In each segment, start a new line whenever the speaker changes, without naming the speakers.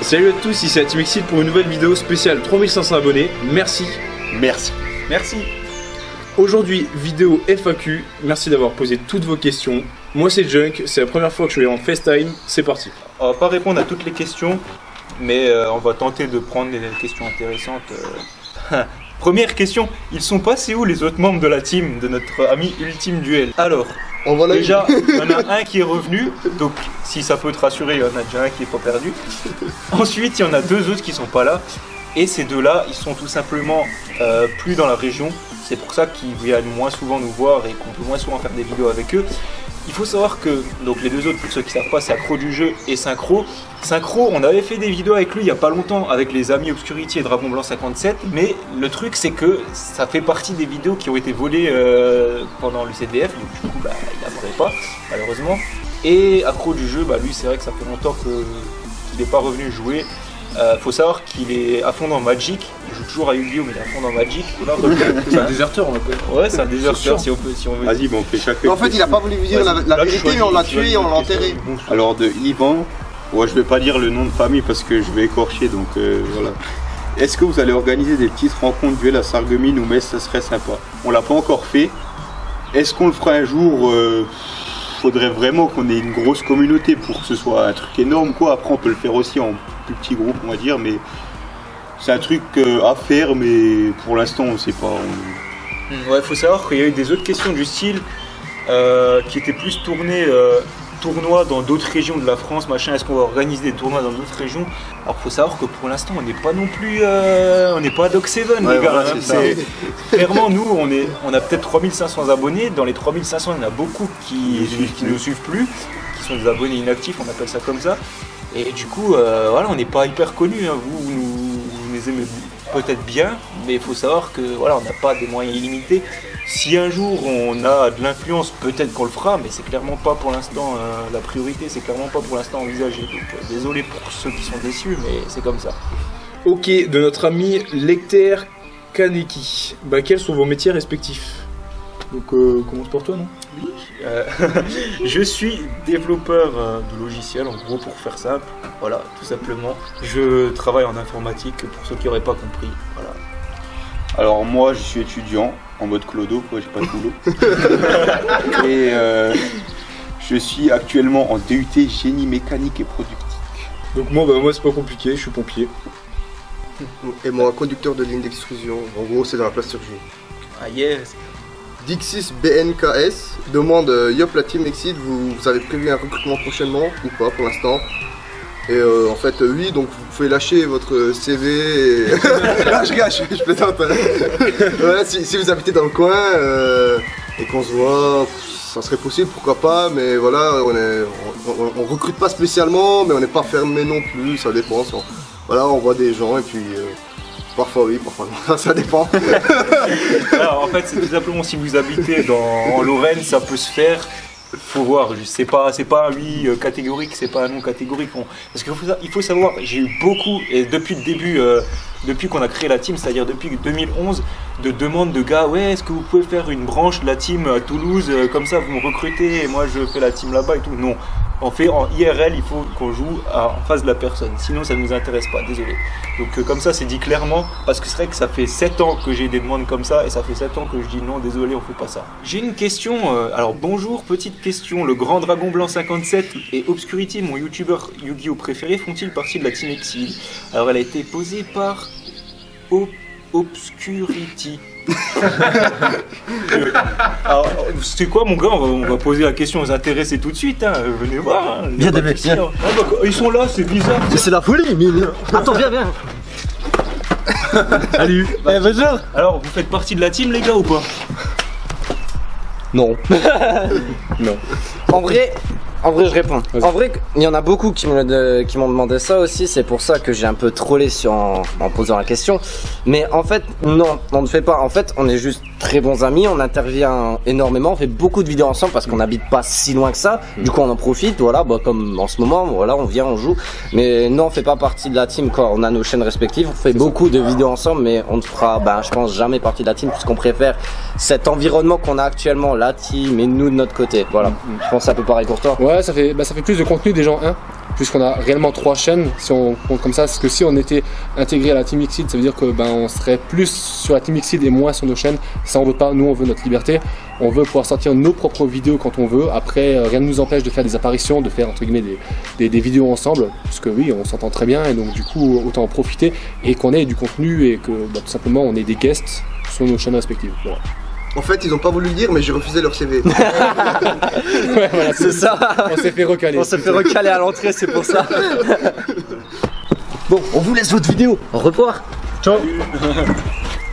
Salut à tous, ici la Team Exit pour une nouvelle vidéo spéciale 3500 abonnés. Merci.
Merci.
Merci. Aujourd'hui, vidéo FAQ. Merci d'avoir posé toutes vos questions. Moi c'est Junk, c'est la première fois que je vais en FaceTime. C'est parti.
On va pas répondre à toutes les questions, mais on va tenter de prendre des questions intéressantes. Première question, ils sont passés où les autres membres de la team de notre ami Ultime Duel? Alors, déjà, il y en a un qui est revenu, donc si ça peut te rassurer, il y en a déjà un qui est pas perdu. Ensuite, il y en a deux autres qui sont pas là, et ces deux-là, ils sont tout simplement plus dans la région. C'est pour ça qu'ils viennent moins souvent nous voir et qu'on peut moins souvent faire des vidéos avec eux. Il faut savoir que, donc les deux autres, pour ceux qui ne savent pas, c'est Accro du jeu et Synchro. Synchro, on avait fait des vidéos avec lui il n'y a pas longtemps avec les amis Obscurity et Dragon Blanc 57, mais le truc c'est que ça fait partie des vidéos qui ont été volées pendant le CDF, donc du coup il n'apparaît pas, malheureusement. Et Accro du jeu, lui c'est vrai que ça fait longtemps qu'il n'est pas revenu jouer. Faut savoir qu'il est à fond dans Magic, il joue toujours à Yu-Gi-Oh mais il est à fond dans Magic.
C'est un déserteur on l'appelle.
Ouais, c'est un déserteur si on veut.
Vas-y, on fait chacun.
En fait, il a pas voulu vous dire la vérité, mais on l'a tué et on l'a enterré.
Alors de Yvan, je vais pas dire le nom de famille parce que je vais écorcher, donc voilà. Est-ce que vous allez organiser des petites rencontres duel à Sarreguemines ou Metz? Ça serait sympa. On l'a pas encore fait. Est-ce qu'on le fera un jour? Faudrait vraiment qu'on ait une grosse communauté pour que ce soit un truc énorme quoi. Après on peut le faire aussi en plus petit groupe on va dire, mais c'est un truc à faire, mais pour l'instant on sait pas.
Ouais, faut savoir qu'il y a eu des autres questions du style qui étaient plus tournées tournois dans d'autres régions de la France, machin, est-ce qu'on va organiser des tournois dans d'autres régions? Alors faut savoir que pour l'instant on n'est pas non plus on n'est pas à Doc 7 les gars,
voilà,
clairement nous on a peut-être 3500 abonnés, dans les 3500 il y en a beaucoup qui nous suivent plus, qui sont des abonnés inactifs, on appelle ça comme ça, et du coup voilà, on n'est pas hyper connus, hein. Vous les aimez peut-être bien, mais il faut savoir que voilà, on n'a pas des moyens illimités. Si un jour on a de l'influence, peut-être qu'on le fera, mais c'est clairement pas pour l'instant la priorité, c'est clairement pas pour l'instant envisagé. Donc désolé pour ceux qui sont déçus, mais c'est comme ça.
Ok, de notre ami Lecter Kaneki. Quels sont vos métiers respectifs? Donc commence pour toi, non?
Oui. Je suis développeur de logiciels, en gros pour faire simple. Voilà, tout simplement. Je travaille en informatique pour ceux qui n'auraient pas compris. Voilà.
Alors moi je suis étudiant en mode clodo, quoi, j'ai pas de boulot. Et je suis actuellement en DUT génie mécanique et productique.
Donc moi c'est pas compliqué, je suis pompier.
Et moi, conducteur de ligne d'extrusion. En gros, c'est dans la plasturgie.
Ah yes.
Dixis BNKS demande Yop la Team Exit, vous avez prévu un recrutement prochainement ou pas pour l'instant? Et en fait oui, donc vous pouvez lâcher votre CV et... Ah, je plaisante. Voilà, si vous habitez dans le coin et qu'on se voit, ça serait possible, pourquoi pas, mais voilà, on recrute pas spécialement, mais on n'est pas fermé non plus, ça dépend. Voilà, on voit des gens et puis parfois oui, parfois non, ça dépend.
Alors en fait c'est tout simplement si vous habitez en Lorraine, ça peut se faire. Faut voir, c'est pas un oui catégorique, c'est pas un non catégorique. Parce qu'il faut savoir, j'ai eu beaucoup, et depuis le début, depuis qu'on a créé la team, c'est-à-dire depuis 2011, de demandes de gars, ouais, est-ce que vous pouvez faire une branche de la team à Toulouse, comme ça vous me recrutez et moi je fais la team là-bas et tout. Non, on fait en IRL, il faut qu'on joue en face de la personne, sinon ça ne nous intéresse pas, désolé. Donc comme ça c'est dit clairement, parce que c'est vrai que ça fait 7 ans que j'ai des demandes comme ça, et ça fait 7 ans que je dis non, désolé, on fait pas ça. J'ai une question, alors bonjour, petite question, le grand Dragon Blanc 57 et Obscurity, mon youtubeur Yu-Gi-Oh préféré, font-ils partie de la team Exil? Alors elle a été posée par Obscurity. Alors, c'est quoi mon gars, on va poser la question aux intéressés tout de suite, hein. Venez voir. Hein.
Viens des mecs, viens.
Ils sont là, c'est bizarre.
C'est la folie, mine. Attends, viens.
Salut.
Bonjour.
Alors, vous faites partie de la team les gars ou pas?
Non.
Non.
En vrai, je réponds. En vrai, il y en a beaucoup qui m'ont demandé ça aussi. C'est pour ça que j'ai un peu trollé en posant la question. Mais en fait, non, on ne fait pas. En fait, on est juste très bons amis. On intervient énormément. On fait beaucoup de vidéos ensemble parce qu'on n'habite pas si loin que ça. Du coup, on en profite. Voilà, comme en ce moment, voilà, on vient, on joue. Mais non, on fait pas partie de la team. Quoi. On a nos chaînes respectives. On fait beaucoup de vidéos ensemble, mais on ne fera, je pense, jamais partie de la team puisqu'on préfère cet environnement qu'on a actuellement, la team et nous de notre côté. Voilà. Je pense que c'est un peu pareil pour toi.
Ouais, ça fait plus de contenu des gens, hein. puisqu'on a réellement 3 chaînes, si on compte comme ça, parce que si on était intégré à la Team Xseed, ça veut dire que on serait plus sur la Team Xseed et moins sur nos chaînes. Ça on veut pas, nous on veut notre liberté, on veut pouvoir sortir nos propres vidéos quand on veut. Après rien ne nous empêche de faire des apparitions, de faire entre guillemets des vidéos ensemble, parce que oui on s'entend très bien et donc du coup autant en profiter et qu'on ait du contenu et que tout simplement on ait des guests sur nos chaînes respectives. Voilà.
En fait, ils ont pas voulu le dire, mais j'ai refusé leur CV.
Ouais, voilà,
C'est ça.
On s'est fait recaler.
On s'est fait recaler à l'entrée, c'est pour ça. Bon, on vous laisse votre vidéo. Au revoir.
Ciao.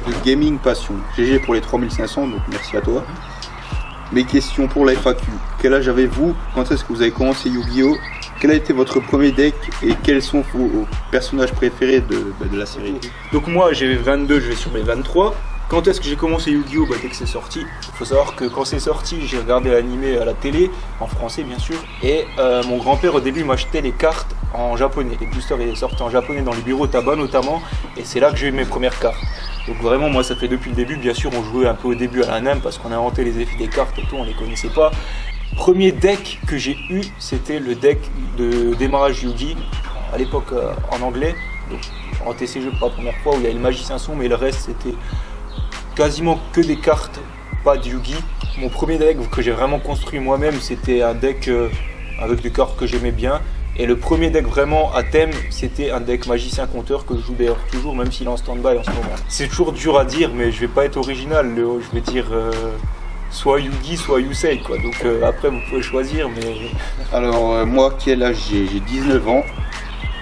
Le gaming passion. GG pour les 3500, donc merci à toi. Mes questions pour la FAQ. Quel âge avez-vous? Quand est-ce que vous avez commencé Yu-Gi-Oh? Quel a été votre premier deck et quels sont vos personnages préférés de la série?
Donc moi j'ai 22, je vais sur mes 23. Quand est-ce que j'ai commencé Yu-Gi-Oh? Dès que c'est sorti. Il faut savoir que quand c'est sorti, j'ai regardé l'animé à la télé, en français bien sûr. Et mon grand-père au début m'achetait les cartes en japonais. Les boosters ils sortaient en japonais dans les bureaux tabac notamment. Et c'est là que j'ai eu mes premières cartes. Donc vraiment moi ça fait depuis le début. Bien sûr on jouait un peu au début à la NAM parce qu'on a inventé les effets des cartes et tout, on les connaissait pas. Premier deck que j'ai eu, c'était le deck de démarrage Yu-Gi, à l'époque en anglais. Donc en TCG pour la première fois où il y a le magicien son, mais le reste c'était quasiment que des cartes, pas de Yu-Gi. Mon premier deck que j'ai vraiment construit moi-même, c'était un deck avec des cartes que j'aimais bien. Et le premier deck vraiment à thème, c'était un deck magicien compteur que je joue d'ailleurs toujours, même s'il est en stand-by en ce moment. C'est toujours dur à dire, mais je vais pas être original. Je vais dire soit Yu-Gi, soit Yusei, quoi. Donc après, vous pouvez choisir, mais...
Alors moi, quel âge j'ai? J'ai 19 ans.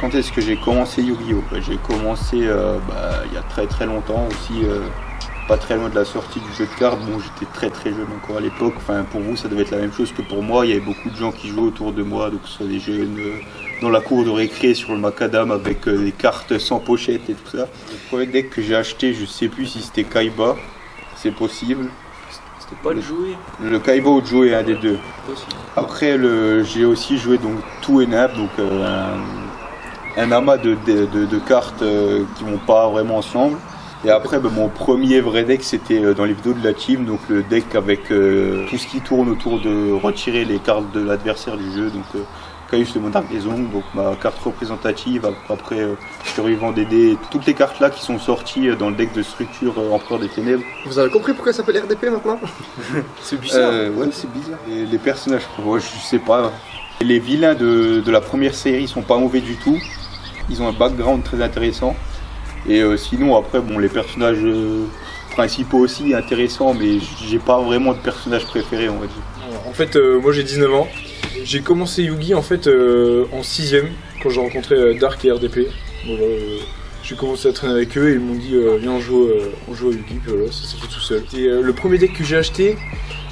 Quand est-ce que j'ai commencé Yu-Gi-Oh? J'ai commencé il y a très très longtemps aussi. Pas très loin de la sortie du jeu de cartes. Bon, j'étais très jeune encore à l'époque. Enfin, pour vous, ça devait être la même chose que pour moi. Il y avait beaucoup de gens qui jouaient autour de moi, donc ce soit des jeunes dans la cour de récré sur le macadam avec des cartes sans pochette et tout ça. Le premier deck que j'ai acheté, je sais plus si c'était Kaiba, c'est possible.
C'était pas le jouet.
Le Kaiba ou Joe est un des deux. Après, j'ai aussi joué donc Two and Up, donc un amas de cartes qui vont pas vraiment ensemble. Et après, mon premier vrai deck, c'était dans les vidéos de la team, donc le deck avec tout ce qui tourne autour de retirer les cartes de l'adversaire du jeu. Donc Caius de Monarque des Ombres, donc ma carte représentative. Après, Survivant Dédé, toutes les cartes là qui sont sorties dans le deck de structure Empereur des Ténèbres.
Vous avez compris pourquoi ça s'appelle RDP maintenant?
C'est bizarre.
Ouais, c'est bizarre. Et les personnages, je sais pas. Les vilains de la première série sont pas mauvais du tout. Ils ont un background très intéressant. Et sinon après les personnages principaux aussi intéressants, mais j'ai pas vraiment de personnage préféré, on va dire.
Alors, en fait moi j'ai 19 ans, j'ai commencé Yu-Gi en fait en 6ème quand j'ai rencontré Dark et RDP. Voilà, j'ai commencé à traîner avec eux et ils m'ont dit viens on joue à Yu-Gi, puis voilà, ça s'est fait tout seul. Et le premier deck que j'ai acheté,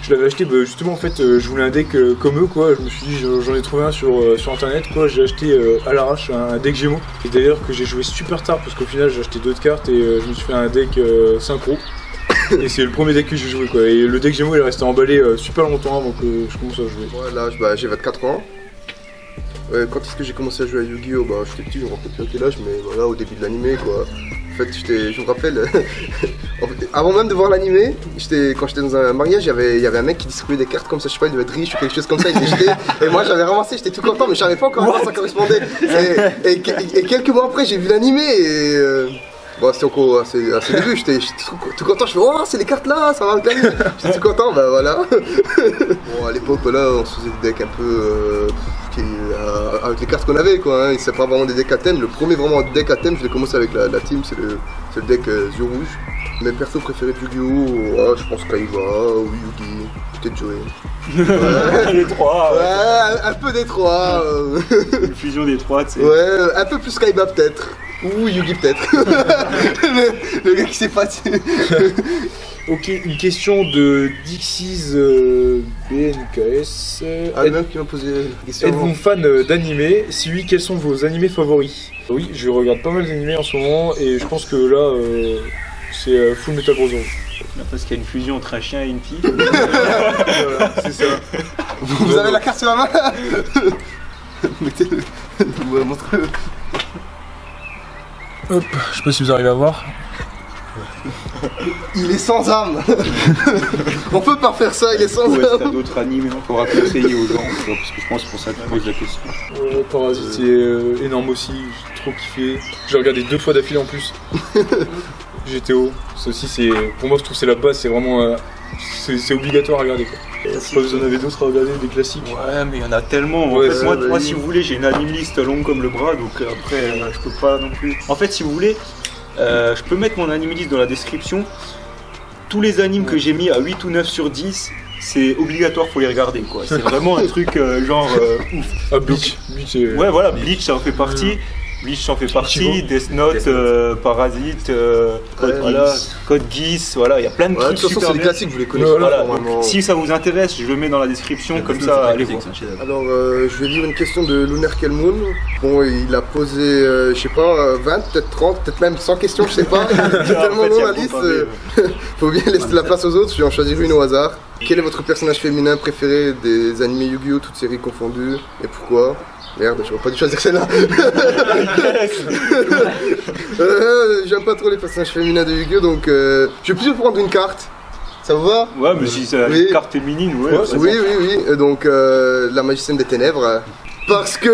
je l'avais acheté justement en fait je voulais un deck comme eux quoi, je me suis dit j'en ai trouvé un sur internet quoi, j'ai acheté à l'arrache un deck Gémeaux. Et d'ailleurs que j'ai joué super tard parce qu'au final j'ai acheté d'autres cartes et je me suis fait un deck synchro. Et c'est le premier deck que j'ai joué quoi, et le deck Gémeaux il est resté emballé super longtemps avant que je commence à jouer.
Ouais, là j'ai 24 ans. Quand est-ce que j'ai commencé à jouer à Yu-Gi-Oh? J'étais petit, je me rappelle plus à quel âge, mais voilà, au début de l'animé quoi. En fait, je me rappelle, avant même de voir l'animé, quand j'étais dans un mariage, il y avait un mec qui distribuait des cartes comme ça, je sais pas, il devait être riche ou quelque chose comme ça, il les jetait, et moi j'avais ramassé, j'étais tout content, mais je savais pas encore à quoi ça correspondait. Et quelques mois après, j'ai vu l'animé, et c'était encore assez début, j'étais tout content, je fais oh, c'est les cartes là, ça va avec l'animé, j'étais tout content, voilà. Bon, à l'époque, là, on se faisait des decks un peu. Avec les cartes qu'on avait quoi, hein. C'est pas vraiment des decks à thème. Le premier vraiment deck à thème, je l'ai commencé avec la team, c'est le deck yeux rouge. Mes persos préférés de Yu-Gi-Oh! Je pense Kaiba ou Yugi, peut-être Joey.
Les trois.
Ouais, un peu des trois.
Une fusion des trois, tu sais.
Ouais, un peu plus Kaiba peut-être. Ou Yugi peut-être. le gars qui sait pas.
Ok, une question de Dixis BNKS.
Ah, le même qui m'a posé la question.
Êtes-vous fan d'animé? Si oui, quels sont vos animés favoris? Oui, je regarde pas mal d'animés en ce moment et je pense que là, c'est Full Metal Brotherhood.
Parce qu'il y a une fusion entre un chien et une fille.
Voilà, c'est ça.
Vous avez la carte sur la main? Mettez-le. Ouais, montrez-le.
Hop, je sais pas si vous arrivez à voir.
il est sans âme. On peut pas faire ça, il est sans
Ouais, si t'as
âme.
d'autres animés encore à conseiller aux gens, tu vois, parce que je pense que c'est pour ça que tu poses la question.
Parasite, c'est énorme aussi, j'ai trop kiffé. J'ai regardé 2 fois d'affilée en plus. GTO, ça aussi, c'est. Pour moi, je trouve que c'est la base, c'est vraiment. C'est obligatoire à regarder quoi. Je sais pas, vous en avez d'autres à regarder, des classiques.
Ouais, mais il y en a tellement. En
Ouais,
fait,
ouais,
moi, si vous voulez, j'ai une anime list longue comme le bras, donc après, je peux pas non plus. En fait, si vous voulez, je peux mettre mon anime list dans la description. Tous les animes que j'ai mis à 8 ou 9 sur 10, c'est obligatoire, faut les regarder quoi. C'est vraiment un truc genre ouf.
Ah, Bleach. Bleach, c'est.
Ouais, voilà, Bleach ça en fait partie. Bleach en fait partie,
Ichigo.
Death Note, Parasite, Code Geass, voilà, il y a plein de
Ouais, de
trucs
toute façon,
super
c'est des
bien.
classiques, vous les connaissez
Voilà,
pas,
Voilà,
normalement.
si ça vous intéresse, je le mets dans la description, comme ça, allez voir.
Alors, je vais lire une question de Lunar Kelmoon. Bon, il a posé, je sais pas, 20, peut-être 30, peut-être même 100 questions, je sais pas. C'est tellement long la liste. Faut bien laisser la place aux autres, je vais en choisir une au hasard. Quel est votre personnage féminin préféré des animés Yu-Gi-Oh, toutes séries confondues, et pourquoi? Merde, j'aurais pas dû choisir celle-là. J'aime pas trop les personnages féminins de Yu-Gi-Oh, donc je vais plutôt prendre une carte. Ça vous va?
Ouais, mais si c'est
Oui.
une carte féminine, ouais.
Ouais,
c'est
Oui,
bon.
oui, oui. Donc, la magicienne des ténèbres. Parce que.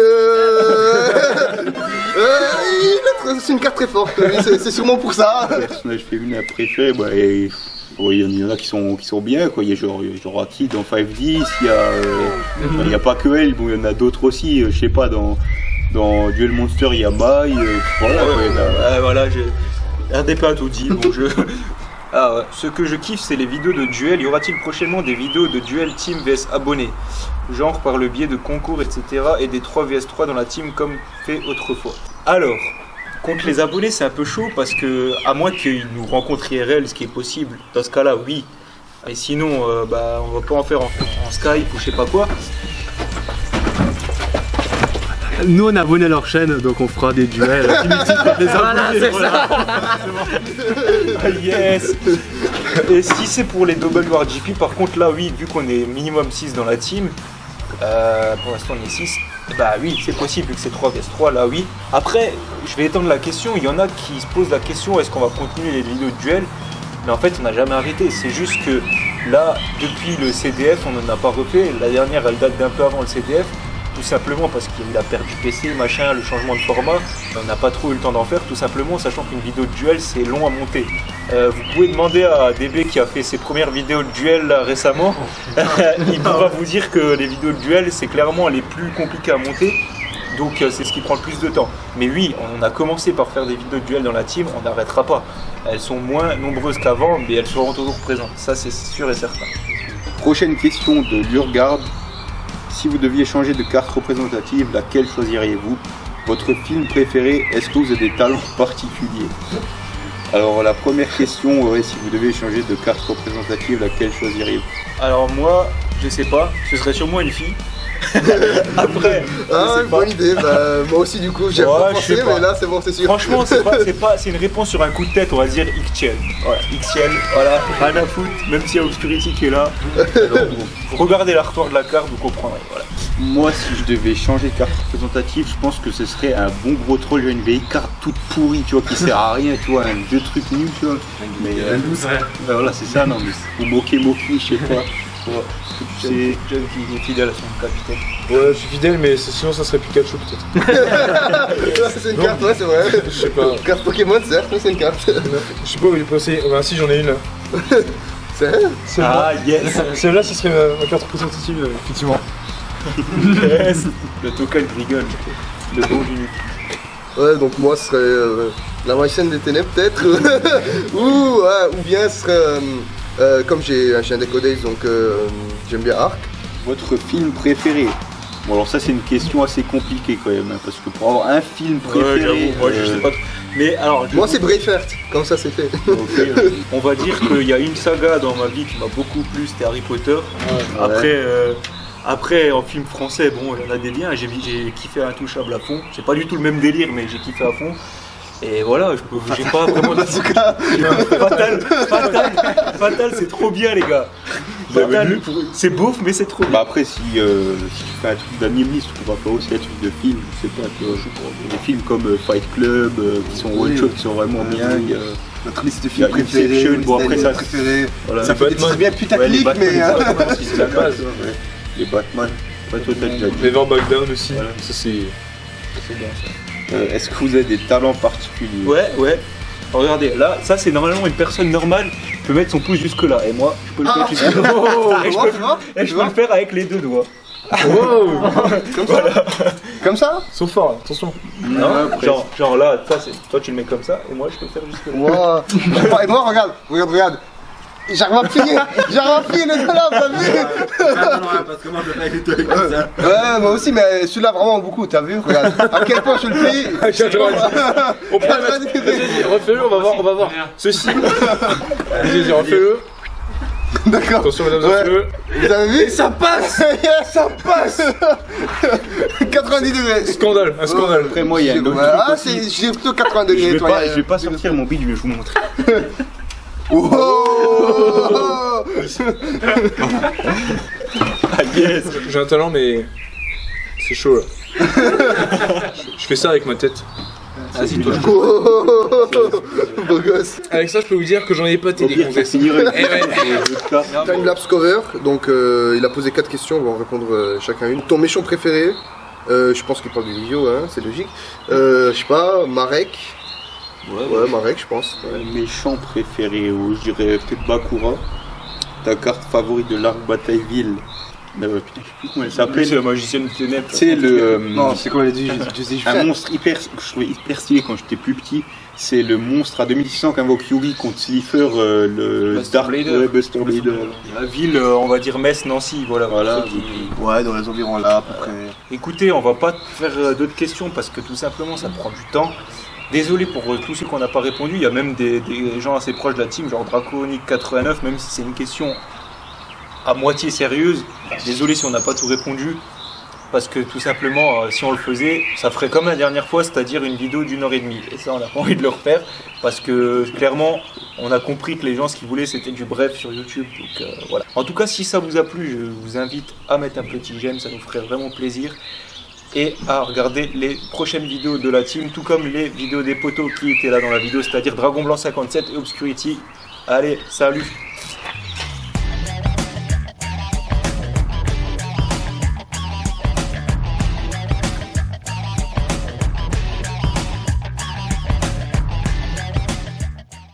C'est une carte très forte. Oui, c'est sûrement pour ça.
Personnage féminin préféré, bah, et, ouais, il y en a qui sont bien, quoi. Il y a genre Aki dans 510, il y a pas que elle, bon, il y en a d'autres aussi, je sais pas, dans Duel Monster, il y a Mai, voilà, quoi, il y en a-
Ouais, voilà, RDP a tout dit, bon jeu. Ah ouais, ce que je kiffe, c'est les vidéos de duel. Y aura-t-il prochainement des vidéos de duel team vs abonnés? Genre par le biais de concours, etc. et des 3 vs 3 dans la team comme fait autrefois. Alors, contre les abonnés, c'est un peu chaud parce que, à moins qu'ils nous rencontrent IRL, ce qui est possible, dans ce cas-là, oui. Et sinon, bah, on va pas en faire en Skype ou je sais pas quoi.
Nous on est abonnés à leur chaîne, donc on fera des duels.
Voilà, c'est ça.
Ah, yes. Et si c'est pour les WRGP, par contre là oui, vu qu'on est minimum 6 dans la team, pour l'instant on est 6, bah oui c'est possible vu que c'est 3 vs 3, là oui. Après je vais étendre la question, il y en a qui se posent la question est-ce qu'on va continuer les vidéos de duel, mais en fait on n'a jamais arrêté, c'est juste que là depuis le CDF on n'en a pas refait, la dernière elle date d'un peu avant le CDF. Tout simplement parce qu'il a perdu PC, machin, le changement de format, on n'a pas trop eu le temps d'en faire, tout simplement, sachant qu'une vidéo de duel c'est long à monter. Vous pouvez demander à DB qui a fait ses premières vidéos de duel là, récemment, il pourra vous dire que les vidéos de duel c'est clairement les plus compliquées à monter, donc c'est ce qui prend le plus de temps. Mais oui, on a commencé par faire des vidéos de duel dans la team, on n'arrêtera pas. Elles sont moins nombreuses qu'avant, mais elles seront toujours présentes, ça c'est sûr et certain.
Prochaine question de Lurgard. Si vous deviez changer de carte représentative, laquelle choisiriez-vous? Votre film préféré, est-ce que vous avez des talents particuliers? Alors la première question, ouais, si vous deviez changer de carte représentative, laquelle choisiriez-vous?
Alors moi, je sais pas, ce serait sûrement une fille. Après,
Ah,
je sais pas.
bonne idée. Bah, moi aussi, du coup, j'ai
Ouais,
pas
je
pensé,
sais pas.
mais là, c'est bon, c'est sûr.
Franchement, c'est une réponse sur un coup de tête, on va dire Ixchel. Voilà, Ixchel, voilà, rien à foutre, même s'il y a Obscurity qui est là. Alors, vous regardez l'artwork de la carte, vous comprendrez. Voilà.
Moi, si je devais changer de carte représentative, je pense que ce serait un bon gros troll, une vieille carte toute pourrie, tu vois, qui sert à rien, tu vois, un vieux truc nul, tu vois. Mais voilà, c'est ça, non, mais ou Moki, je sais pas. Ouais.
C'est John qui est fidèle à son capitaine.
Ouais, je suis fidèle, mais sinon ça serait Pikachu peut-être.
C'est une carte, ouais, c'est vrai.
Je sais pas.
Carte Pokémon, certes, mais c'est une carte.
Je sais pas où il est passé. Bah, si, j'en ai une là.
C'est vrai?
Ah yes.
Celle-là, ce serait ma carte représentative, effectivement.
Yes. Le token rigole. Le bon du nu.
Ouais, donc moi, ce serait la magicienne des ténèbres, peut-être. ou bien ce serait, comme j'ai un décodex, donc j'aime bien Arc.
Votre film préféré? Bon, alors ça, c'est une question assez compliquée quand même, hein, parce que pour avoir un film
Ouais,
préféré,
j'avoue, moi je sais pas trop. Mais alors,
Moi, c'est Braveheart, comme ça, c'est fait.
on va dire qu'il y a une saga dans ma vie qui m'a beaucoup plu, c'était Harry Potter. Après, en film français, bon, il y en a des biens, j'ai kiffé Intouchable à fond. C'est pas du tout le même délire, mais j'ai kiffé à fond. Et voilà, j'ai pas vraiment de... Fatal, c'est trop bien les gars. Fatal, c'est beauf, mais c'est trop bien.
Bah après, si tu fais un truc d'animiste, on va faire aussi un truc de film, je sais pas, tu vois, des films comme Fight Club, qui sont one shot, qui sont vraiment bien. Il y a
notre liste de
il y a
films préférés.
Inception, bon après ça,
préférés.
voilà.
Ça fait des titres bien putaclic, mais.
C'est la base.
Les Batman. Ouais, toi t'as déjà dit.
Never Back Down aussi.
Voilà.
Ça c'est.
C'est bien ça.
Est-ce que vous avez des talents particuliers?
Ouais. Regardez, là, ça c'est normalement une personne normale peut mettre son pouce jusque là. Et moi, je peux le faire jusque là. Et je peux le faire avec les deux doigts.
Wow.
Comme ça. Comme ça.
Ils sont forts, attention.
Non, genre là, toi tu le mets comme ça, et moi je peux le faire jusque là.
Wow. Et moi, regarde. J'arrive à plier le dollar, t'as vu?
Non, parce que moi je le fais avec les deux comme ça.
Ouais, moi aussi, mais celui-là vraiment beaucoup, t'as vu? Regarde, à quel point je le plie.
On peut la mettre. Vas-y, refais-le, on va voir. Ceci. Vas-y, refais-le.
D'accord.
Attention, mesdames et messieurs.
Vous avez vu?
Et ça passe.
Ça passe. 90 degrés.
Scandale, un scandale.
Après moi il y a un autre
Ah,
truc
c'est,
aussi.
j'ai plutôt 80 degrés.
Je vais pas sortir mon bide, je vais vous montrer.
Oh.
Ah yes.
J'ai un talent, mais c'est chaud là. Je fais ça avec ma tête.
Vas-y, toi.
Beau gosse.
Avec ça, je peux vous dire que j'en ai épaté
Au
des
pire, ça
gonzesses.
finirait.
Eh ouais.
Timelapse cover, donc il a posé 4 questions, on va en répondre chacun une. Ton méchant préféré, je pense qu'il parle du vidéo, hein, c'est logique. Je sais pas, Marek. Ouais, Marek, je pense.
Méchant préféré, je dirais peut-être Bakura. Ta carte favorite de l'arc Batailleville. Putain, je sais plus comment elle
C'est
s'appelle.
la magicienne de ténèbres.
C'est le.
Non, c'est quoi, elle a dit
un monstre hyper. Je trouvais hyper stylé quand j'étais plus petit. C'est le monstre à 2600 qu'invoque Yugi contre Slifer, le
Buster
Dark
Blader.
ouais, Buster Blader.
La ville, on va dire Metz, Nancy, voilà.
Voilà.
Pour ceux qui-
Ouais, dans les environs là, à peu près.
Écoutez, on va pas faire d'autres questions parce que tout simplement ça prend du temps. Désolé pour tous ceux qu'on n'a pas répondu, il y a même des gens assez proches de la team, genre Draconic89, même si c'est une question à moitié sérieuse. Désolé si on n'a pas tout répondu, parce que tout simplement, si on le faisait, ça ferait comme la dernière fois, c'est-à-dire une vidéo d'1h30. Et ça, on n'a pas envie de le refaire, parce que clairement, on a compris que les gens, ce qu'ils voulaient, c'était du bref sur YouTube. Donc voilà. En tout cas, si ça vous a plu, je vous invite à mettre un petit j'aime, ça nous ferait vraiment plaisir. Et à regarder les prochaines vidéos de la team, tout comme les vidéos des potos qui étaient là dans la vidéo, c'est-à-dire Dragon Blanc 57 et Obscurity. Allez, salut!